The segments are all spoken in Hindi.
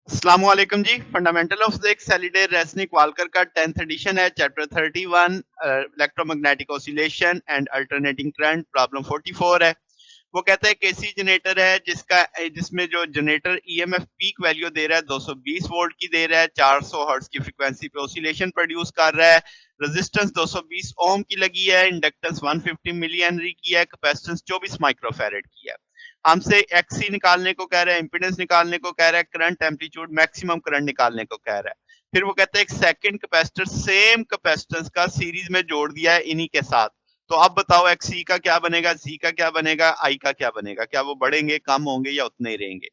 अस्सलामुअलैकुम जी। Fundamental of the Halliday Resnick Walker का 10th एडिशन है, chapter 31 electromagnetic oscillation and alternating current, problem 44 है। वो कहता है केसी जनरेटर है जिसमें जो जनरेटर ईएमएफ पीक वैल्यू दे रहा है 220 वोल्ट की दे रहा है, 400 हर्ट्ज की फ्रीक्वेंसी पे ऑसिलेशन प्रोड्यूस कर रहा है। रेजिस्टेंस 220 ओम की लगी है, इंडक्टेंस 150 मिली हेनरी की है, कैपेसिटेंस 24 माइक्रोफैरेड की है। हमसे एक्सी निकालने को कह रहा है, इंपीडेंस निकालने को कह रहा है, करंट एम्पलीट्यूड मैक्सिमम करंट निकालने को कह रहा है। फिर वो कहता है एक सेकंड कैपेसिटर सेम कैपेसिटेंस का सीरीज में जोड़ दिया है इन्हीं के साथ। तो अब बताओ एक्सी का क्या बनेगा, जी का क्या बनेगा, आई का क्या बनेगा? क्या वो बढ़ेंगे, कम होंगे या उतने ही रहेंगे?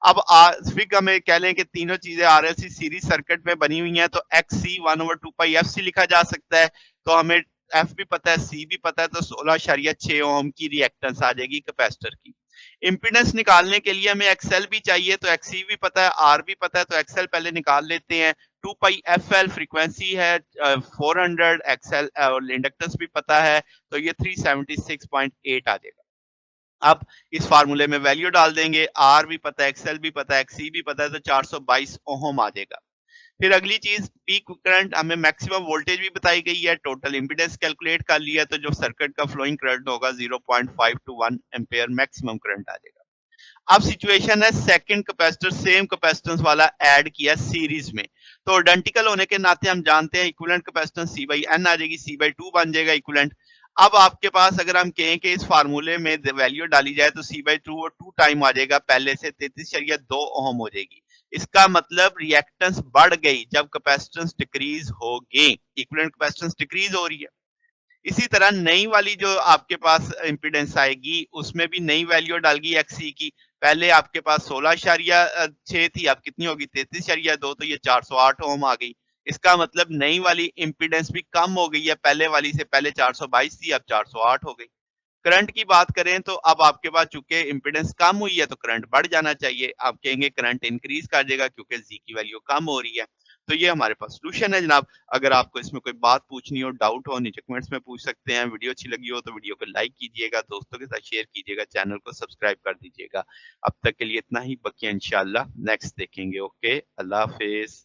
अब फिर हमें कह लें कि तीनों चीजें आरएलसी सीरीज सर्किट में बनी हुई हैं, तो एक्स सी 1/2 पाई एफ सी लिखा जा सकता है। तो हमें एफ भी पता है, सी भी पता है, तो 16.6 ओम की रिएक्टेंस आ जाएगी कैपेसिटर की। इम्पीडेंस निकालने के लिए हमें एक्सएल भी चाहिए, तो एक्सी भी पता है, आर भी पता है, तो एक्सएल पहले निकाल लेते हैं। 2 पाई एफ एल फ्रीक्वेंसी है, 400 एक्सएल और इंडक्टेंस भी पता है, तो ये 376.8 आ जाएगा। अब इस फार्मूले में वैल्यू डाल देंगे, आर भी पता है, एक्सएल भी पता है, एक्सी भी पता है, तो 422 ओम आ जाएगा। फिर अगली चीज पीक करंट, हमें मैक्सिमम वोल्टेज भी बताई गई है, टोटल इंपीडेंस कैलकुलेट कर लिया, तो जो सर्किट का फ्लोइंग करंट होगा 0.5 टू 1 एम्पेयर मैक्सिमम करंट आ जाएगा। अब सिचुएशन है सेकंड कैपेसिटर सेम कैपेसिटेंस वाला ऐड किया सीरीज में, तो आइडेंटिकल होने के नाते हम जानते हैं equivalent capacitance C by N आ जाएगी, सी बाई टू बन जाएगा इक्विवेलेंट। अब आपके पास अगर हम कहें कि इस फार्मूले में वैल्यू डाली जाए तो सी बाई टू और टू टाइम आ जाएगा, पहले से 33.2 ओम हो जाएगी। इसका मतलब रिएक्टेंस बढ़ गई जब कैपेसिटेंस डिक्रीज होगी, इक्विवेलेंट कैपेसिटेंस डिक्रीज हो रही है। इसी तरह नई वाली जो आपके पास इम्पीडेंस आएगी उसमें भी नई वैल्यू डालगी एक्सी की। पहले आपके पास 16.6 थी, अब कितनी होगी 33.2, तो ये 408 ओम आ गई। इसका मतलब नई वाली इम्पीडेंस भी कम हो गई है पहले वाली से, पहले 422 थी अब 408 हो गई। करंट की बात करें तो अब आपके पास चूंकि इम्पीडेंस कम हुई है तो करंट बढ़ जाना चाहिए। आप कहेंगे करंट इंक्रीज कर देगा क्योंकि जी की वैल्यू कम हो रही है। तो ये हमारे पास सोल्यूशन है जनाब। अगर आपको इसमें कोई बात पूछनी हो, डाउट हो, नीचे कमेंट्स में पूछ सकते हैं। वीडियो अच्छी लगी हो तो वीडियो को लाइक कीजिएगा, दोस्तों के साथ शेयर कीजिएगा, चैनल को सब्सक्राइब कर दीजिएगा। अब तक के लिए इतना ही, बाकी इंशाल्लाह नेक्स्ट देखेंगे। ओके, अल्लाह हाफिज।